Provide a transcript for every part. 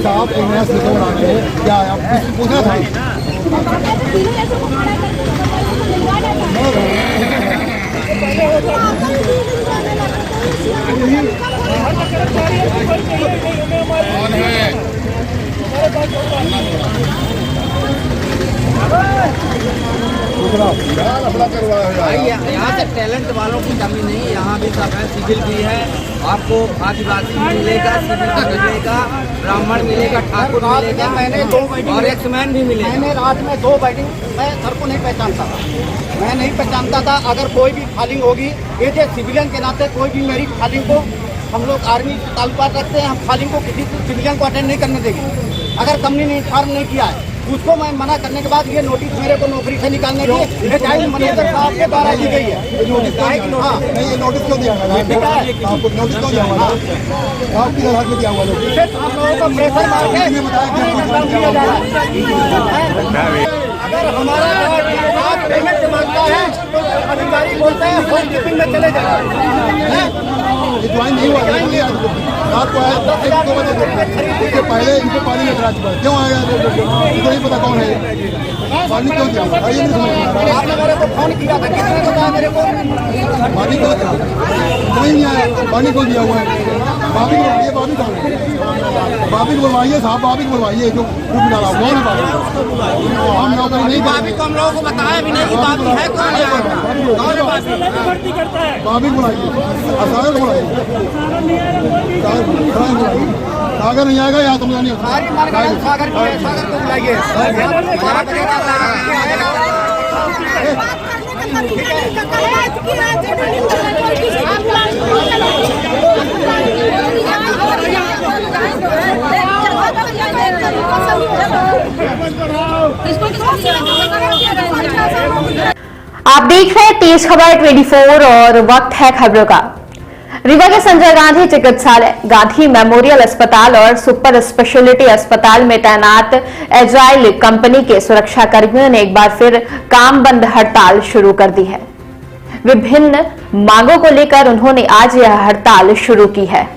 साहब एक नया सीएसओ बना रहे हैं, क्या है आप पूछना था? यहाँ से टैलेंट वालों की कमी नहीं है, यहाँ भी सब है, सिविल भी है, आपको आदिवासी मिलेगा, सिविल का मिलेगा, ब्राह्मण मिलेगा, ठाकुर मिलेगा, मैंने 2 बैटिंग और एक्समैन भी मिलेगा। मैंने रात में 2 बैटिंग, मैं सर को नहीं पहचानता था, मैं नहीं पहचानता था। अगर कोई भी फालिंग होगी, ये जो सिविलियन के नाते कोई भी मेरी फालिंग को, हम लोग आर्मी से ताल्लुकात रखते हैं, हम फालिंग को किसी सिविलियन को अटेंड नहीं करने देंगे। अगर कंपनी ने इन्फॉर्म नहीं किया है, उसको मैं मना करने के बाद ये नोटिस मेरे को नौकरी से निकालने की मैनेजर साहब के द्वारा दी गई है। नोटिस हाँ नहीं, ये नोटिस क्यों दिया गया? आपको नोटिस क्यों दिया हुआ? आप किस आधार पे दिया हुआ? आप लोगों को प्रेशर मार के अगर हमारा आप पेमेंट मांगता है तो अधिकारी बोलते हैं होम कीपिंग में चले जाए। ज्वाइन नहीं हुआ रात को आया 1-2 बजे, उसके पहले इनको पानी में गिरा चुका है। क्यों आया इनको नहीं पता कौन है, पानी क्यों दिया? आपने मेरे को फोन किया था, किसने बताया मेरे को? पानी क्यों कोई नहीं आया, पानी क्यों दिया हुआ है? बाबी बुलवाइए, बाबी कौन है? बाबी बुलवाइए साहब, बाबी बुलवाइए जो ग्रुप डाला कौन है? हम नौकरी नहीं बाबी को हम लोगों को बताया भी नहीं कि बाबी है कौन है। बाबी बुलाइए, सागर बुलाइए, सागर नहीं आएगा यहाँ, तुम नहीं सागर को बुलाइए। आप देख रहे हैं तेज खबर 24 और वक्त है खबरों का। रीवा के संजय गांधी चिकित्सालय, गांधी मेमोरियल अस्पताल और सुपर स्पेशलिटी अस्पताल में तैनात एजाइल कंपनी के सुरक्षा कर्मियों ने एक बार फिर काम बंद हड़ताल शुरू कर दी है। विभिन्न मांगों को लेकर उन्होंने आज यह हड़ताल शुरू की है।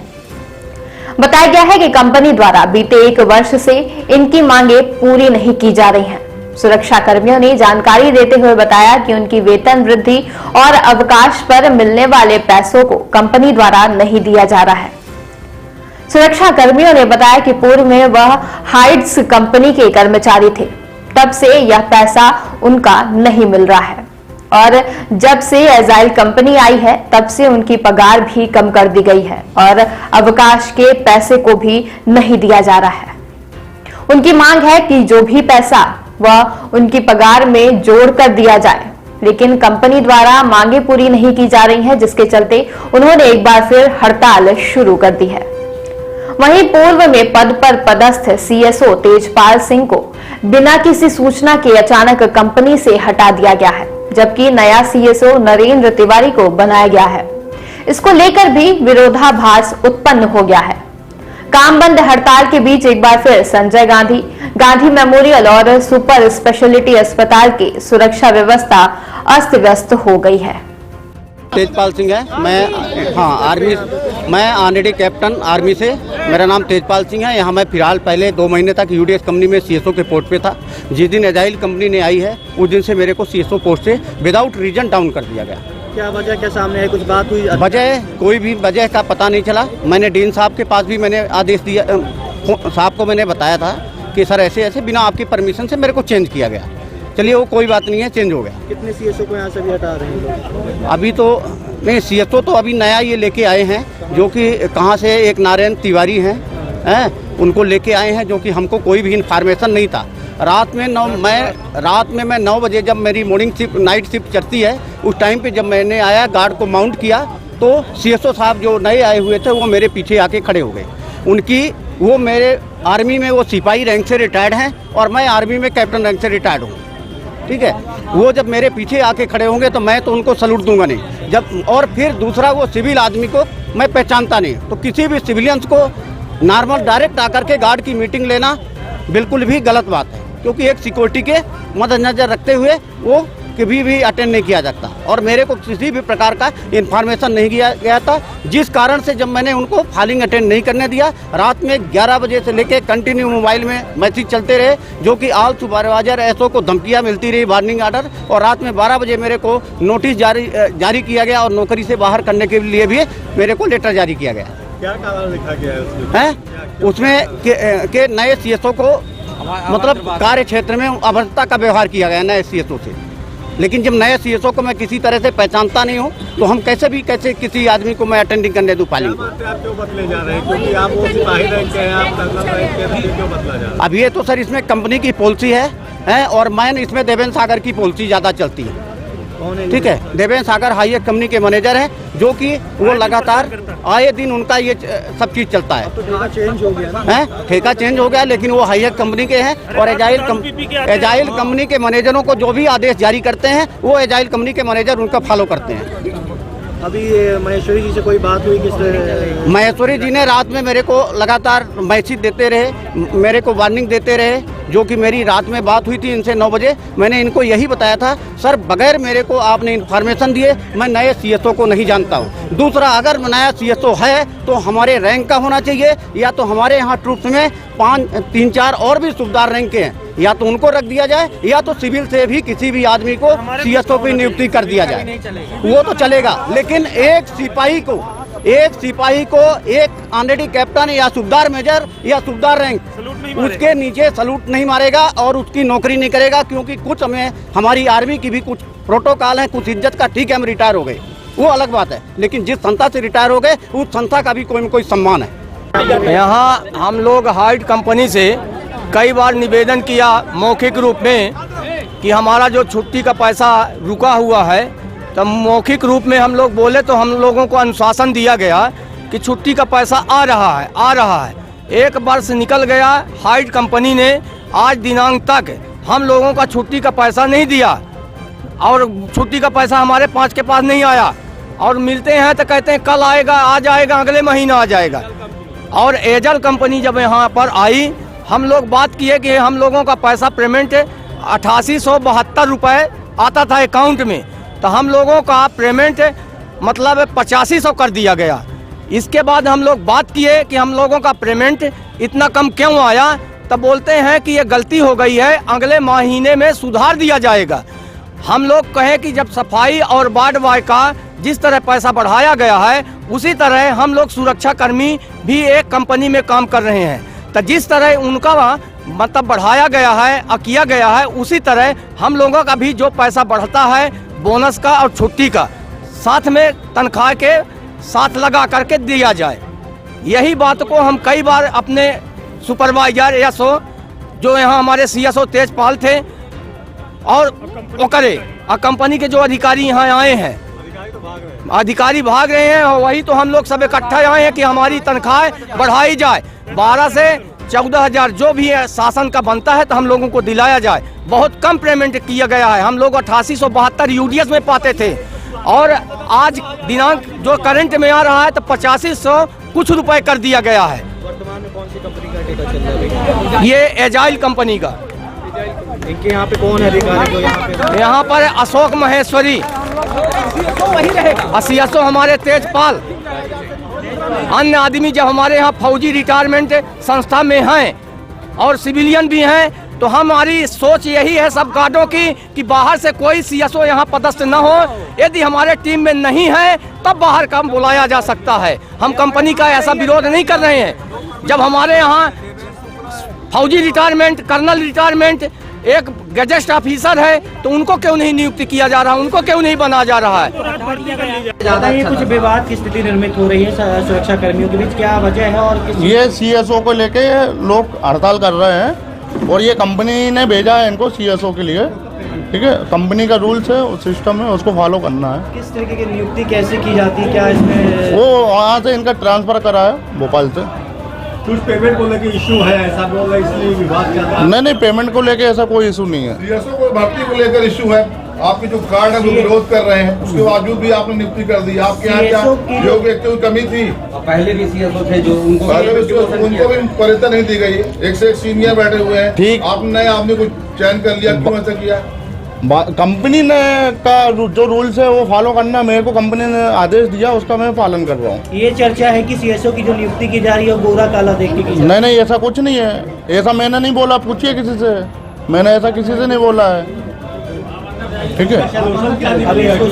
बताया गया है कि कंपनी द्वारा बीते 1 वर्ष से इनकी मांगे पूरी नहीं की जा रही हैं। सुरक्षा कर्मियों ने जानकारी देते हुए बताया कि उनकी वेतन वृद्धि और अवकाश पर मिलने वाले पैसों को कंपनी द्वारा नहीं दिया जा रहा है। सुरक्षा कर्मियों ने बताया कि पूर्व में वह हाइट्स कंपनी के कर्मचारी थे, तब से यह पैसा उनका नहीं मिल रहा है और जब से एजाइल कंपनी आई है तब से उनकी पगार भी कम कर दी गई है और अवकाश के पैसे को भी नहीं दिया जा रहा है। उनकी मांग है कि जो भी पैसा वह उनकी पगार में जोड़ कर दिया जाए, लेकिन कंपनी द्वारा मांगे पूरी नहीं की जा रही हैं, जिसके चलते उन्होंने एक बार फिर हड़ताल शुरू कर दी है। वहीं पूर्व में पद पर पदस्थ सीएसओ तेजपाल सिंह को बिना किसी सूचना के अचानक कंपनी से हटा दिया गया है, जबकि नया सीएसओ नरेंद्र तिवारी को बनाया गया है। इसको लेकर भी विरोधाभास उत्पन्न हो गया है। काम बंद हड़ताल के बीच एक बार फिर संजय गांधी, गांधी मेमोरियल और सुपर स्पेशलिटी अस्पताल की सुरक्षा व्यवस्था अस्त व्यस्त हो गई है। तेजपाल सिंह है, मैं ऑलरेडी कैप्टन आर्मी से, मेरा नाम तेजपाल सिंह है। यहाँ मैं फिलहाल पहले 2 महीने तक यूडीएस कंपनी में सीएसओ के पोस्ट पे था। जिस दिन एजाइल कंपनी ने आई है उस दिन से मेरे को सीएसओ पोस्ट से विदाउट रीजन डाउन कर दिया गया। क्या वजह, क्या सामने है, कुछ बात हुई? वजह कोई भी वजह का पता नहीं चला। मैंने डीन साहब के पास भी मैंने आदेश दिया, साहब को मैंने बताया था कि सर ऐसे ऐसे बिना आपकी परमिशन से मेरे को चेंज किया गया। चलिए वो कोई बात नहीं है, चेंज हो गया। कितने सीएसओ को यहाँ से भी हटा रहे हैं? अभी तो नहीं, सीएसओ तो अभी नया ये लेके आए हैं, जो कि कहाँ से एक नारायण तिवारी हैं, उनको लेके आए हैं, जो कि हमको कोई भी इन्फॉर्मेशन नहीं था। रात में मैं 9 बजे जब मेरी मॉर्निंग शिफ्ट नाइट शिफ्ट चलती है, उस टाइम पे जब मैंने आया गार्ड को माउंट किया तो सीएसओ साहब जो नए आए हुए थे वो मेरे पीछे आके खड़े हो गए। वो मेरे आर्मी में वो सिपाही रैंक से रिटायर्ड हैं और मैं आर्मी में कैप्टन रैंक से रिटायर्ड हूँ, ठीक है। वो जब मेरे पीछे आके खड़े होंगे तो मैं तो उनको सलूट दूंगा नहीं। जब और फिर दूसरा, वो सिविल आदमी को मैं पहचानता नहीं, तो किसी भी सिविलियंस को नॉर्मल डायरेक्ट आकर के गार्ड की मीटिंग लेना बिल्कुल भी गलत बात है, क्योंकि एक सिक्योरिटी के मद्देनजर रखते हुए वो कभी भी अटेंड नहीं किया जाता और मेरे को किसी भी प्रकार का इन्फॉर्मेशन नहीं दिया गया था, जिस कारण से जब मैंने उनको फाइलिंग अटेंड नहीं करने दिया, रात में 11 बजे से लेकर कंटिन्यू मोबाइल में मैसेज चलते रहे, जो कि ऑल सुपरवाइजर एसओ को धमकियाँ मिलती रही, वार्निंग आर्डर, और रात में 12 बजे मेरे को नोटिस जारी किया गया और नौकरी से बाहर करने के लिए भी मेरे को लेटर जारी किया गया। क्या कारण लिखा गया है उसमें के नए सीएसओ को मतलब कार्य क्षेत्र में अभद्रता का व्यवहार किया गया नए सीएसओ से। लेकिन जब नए सीएसओ को मैं किसी तरह से पहचानता नहीं हूँ तो हम कैसे किसी आदमी को मैं अटेंडिंग करने दूँ फाइलिंग को। आप क्यों बदले जा रहे हैं, क्योंकि आप वो सिपाही रैंक के हैं, आप कर्नल रैंक के हैं, क्यों बदला जा रहा है? अब ये तो सर इसमें कंपनी की पॉलिसी है और मैन इसमें देवेंद्र सागर की पॉलिसी ज़्यादा चलती है। ठीक है, देवेंद्र सागर हाईएक कंपनी के मैनेजर हैं, जो कि वो लगातार आए दिन उनका ये सब चीज़ चलता है। तो ठेका चेंज हो गया है, ठेका चेंज हो गया, लेकिन वो हाईएक कंपनी के हैं और एजाइल कंपनी के मैनेजरों को जो भी आदेश जारी करते हैं वो एजाइल कंपनी के मैनेजर उनका फॉलो करते हैं। अभी महेश्वरी जी से कोई बात हुई किस? महेश्वरी जी ने रात में मेरे को लगातार मैसेज देते रहे, मेरे को वार्निंग देते रहे, जो कि मेरी रात में बात हुई थी इनसे 9 बजे। मैंने इनको यही बताया था, सर बगैर मेरे को आपने इन्फॉर्मेशन दिए मैं नए सीएसओ को नहीं जानता हूँ। दूसरा, अगर नया सीएसओ है तो हमारे रैंक का होना चाहिए, या तो हमारे यहाँ ट्रूप्स में 3-4 और भी सूबेदार रैंक के हैं, या तो उनको रख दिया जाए, या तो सिविल से भी किसी भी आदमी को सीएसओ की नियुक्ति कर दिया जाए, वो तो चलेगा। लेकिन एक सिपाही को एक ऑनरेडी कैप्टन या सूबेदार मेजर या सूबेदार रैंक उसके नीचे सलूट नहीं मारेगा और उसकी नौकरी नहीं करेगा, क्योंकि कुछ हमारी आर्मी की भी कुछ प्रोटोकॉल है, कुछ इज्जत का। ठीक है, हम रिटायर हो गए, वो अलग बात है, लेकिन जिस संस्था से रिटायर हो गए उस संस्था का भी कोई न कोई सम्मान है। यहाँ हम लोग हाइड कंपनी से कई बार निवेदन किया मौखिक रूप में कि हमारा जो छुट्टी का पैसा रुका हुआ है, तब मौखिक रूप में हम लोग बोले तो हम लोगों को अनुशासन दिया गया कि छुट्टी का पैसा आ रहा है। एक वर्ष निकल गया, हाइड कंपनी ने आज दिनांक तक हम लोगों का छुट्टी का पैसा नहीं दिया और छुट्टी का पैसा हमारे 5 के पास नहीं आया, और मिलते हैं तो कहते हैं कल आएगा, आज आएगा, अगले महीना आ जाएगा। और एजल कंपनी जब यहाँ पर आई, हम लोग बात किए कि हम लोगों का पैसा पेमेंट 8872 रुपये आता था अकाउंट में, तो हम लोगों का पेमेंट मतलब 8500 कर दिया गया। इसके बाद हम लोग बात किए कि हम लोगों का पेमेंट इतना कम क्यों आया, तब बोलते हैं कि ये गलती हो गई है, अगले महीने में सुधार दिया जाएगा। हम लोग कहें कि जब सफाई और वार्ड बॉय का जिस तरह पैसा बढ़ाया गया है, उसी तरह हम लोग सुरक्षा कर्मी भी एक कंपनी में काम कर रहे हैं, तो जिस तरह उनका मतलब बढ़ाया गया है, किया गया है, उसी तरह हम लोगों का भी जो पैसा बढ़ता है बोनस का और छुट्टी का, साथ में तनख्वाह के साथ लगा करके दिया जाए। यही बात को हम कई बार अपने सुपरवाइजर एसओ जो यहाँ हमारे सीएसओ तेजपाल थे और कंपनी के जो अधिकारी यहाँ आए हैं, अधिकारी भाग रहे हैं, और वही तो हम लोग सब इकट्ठा आए हैं कि हमारी तनख्वाह बढ़ाई जाए, 12 से 14,000 जो भी है शासन का बनता है तो हम लोगों को दिलाया जाए। बहुत कम पेमेंट किया गया है, हम लोग 8872 यूडीएस में पाते थे, और आज दिनांक जो करंट में आ रहा है तो 8500 कुछ रुपए कर दिया गया है। वर्तमान में कौन सी कंपनी का ठेका चल रहा है? ये एजाइल कंपनी का। इनके यहाँ पे कौन है अधिकारी जो यहाँ पे? यहाँ पर अशोक महेश्वरी, सीएसओ हमारे तेजपाल, अन्य आदमी जब हमारे यहाँ फौजी रिटायरमेंट संस्था में हैं और सिविलियन भी हैं, तो हमारी सोच यही है सब गार्डों की कि बाहर से कोई सीएसओ यहाँ पदस्थ न हो। यदि हमारे टीम में नहीं है तब बाहर का बुलाया जा सकता है। हम कंपनी का ऐसा विरोध नहीं कर रहे हैं। जब हमारे यहाँ फौजी रिटायरमेंट, कर्नल रिटायरमेंट, एक गजेस्ट ऑफिसर है, तो उनको क्यों नहीं नियुक्ति किया जा रहा, उनको क्यों नहीं बना जा रहा है? ज्यादा ही कुछ विवाद की स्थिति निर्मित हो रही है सुरक्षा कर्मियों के बीच, क्या वजह है? और ये सीएसओ को लेके लोग हड़ताल कर रहे हैं, और ये कंपनी ने भेजा है इनको सीएसओ के लिए। ठीक है, कंपनी का रूल्स है, उस सिस्टम है, उसको फॉलो करना है। किस तरीके की नियुक्ति कैसे की जाती है, क्या इसमें? वो वहाँ से इनका ट्रांसफर करा है भोपाल से। कुछ पेमेंट को लेके इशू है ऐसा बोल रहे, इसलिए विवाद चल रहा है। नहीं, पेमेंट को लेके ऐसा कोई इशू नहीं है। सीएसओ को भर्ती को लेकर इशू है, आपके जो कार्ड है वो विरोध कर रहे हैं, उसके बावजूद भी आपने नियुक्ति कर दी। आपके यहाँ क्या योग व्यक्तियों की कमी थी? पहले भी सीएसओ थे जो उनको भी वरीयता नहीं दी गई। एक से एक सीनियर बैठे हुए हैं, ठीक। आपने नए आदमी को चयन कर लिया, क्यों ऐसा किया? कंपनी ने का जो रूल्स है वो फॉलो करना, मेरे को कंपनी ने आदेश दिया, उसका मैं पालन कर रहा हूँ। ये चर्चा है कि सीएसओ की जो नियुक्ति की जा रही है वो गोरा काला देख के की जा रही नहीं नहीं, ऐसा कुछ नहीं है, ऐसा मैंने नहीं बोला, पूछिए किसी से, मैंने ऐसा किसी से नहीं बोला है। ठीक है,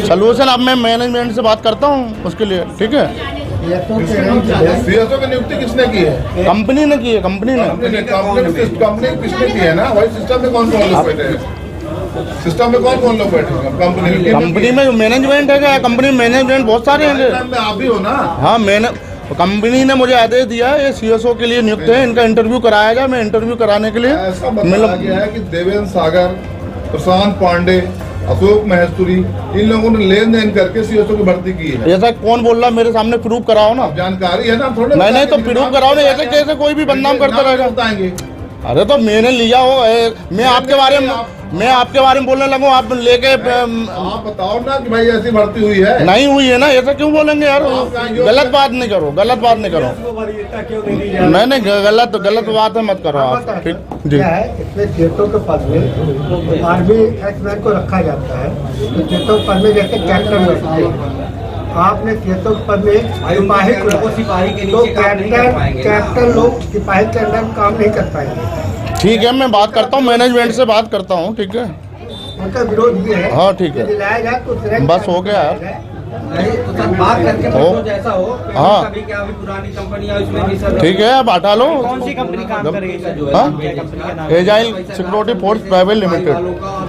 सलूशन अब मैं मैनेजमेंट से बात करता हूँ उसके लिए। ठीक है, सीएसओ की नियुक्ति किसने की है? कंपनी ने की है, कंपनी ने। कंपनी किसने की है ना, वही सिस्टम में कौन कौन लोग बैठे हैं? सिस्टम में कौन कौन लोग बैठे हैं? कंपनी में मैनेजमेंट है क्या? कंपनी में मैनेजमेंट बहुत सारे हैं। आप ही हो ना? हाँ, मैंने कंपनी ने मुझे आदेश दिया है, ये सीएसओ के लिए नियुक्त है, इनका इंटरव्यू कराया जाए। मैं इंटरव्यू कराने के लिए ऐसा बताया गया है कि देवेंद्र सागर, प्रशांत पांडे, अशोक महेश्वरी, इन लोगों ने लेन देन करके सीएसओ की भर्ती की है। ऐसा कौन बोल रहा है? मेरे सामने प्रूव कराओ ना। जानकारी है ना, थोड़े नहीं तो प्रूव कराओ ना, ऐसे कैसे कोई भी बदनाम करता रहेगा? बताएंगे। अरे तो मैंने लिया हो, मैं आपके बारे में बोलने लगूं, आप लेके आप बताओ ना कि भाई ऐसी भर्ती हुई है। नहीं हुई है ना, ऐसा क्यों बोलेंगे यार? गलत बात नहीं करो, गलत बात नहीं करो। नहीं, गलत बात है, मत करो आप। ठीक जी। क्या है, इसमें खेतों के पद में आर्मी एक्समैन को रखा जाता है, तो खेतों के पद में जैसे कैप्टन बैठते हैं, आपने खेतों के पद में सिपाही को, सिपाही के तो नीचे काम नहीं कर पाएंगे। कैप्टन लोग सिपाही के अंदर काम नहीं कर पाएंगे। ठीक है, मैं बात करता हूँ, मैनेजमेंट से बात करता हूँ। ठीक है, उनका विरोध ये है। हाँ ठीक है, दिलाया जाए तो तुरंत बस हो गया यार। नहीं तो सर बात करके हो। तो जैसा हो, हाँ। कभी क्या अभी पुरानी कंपनी है उसमें भी सर। ठीक है, आप हटा लो। कौन सी कंपनी काम कर रही है सर? हाँ? क्या कंपनी का नाम? Agile security force private limited.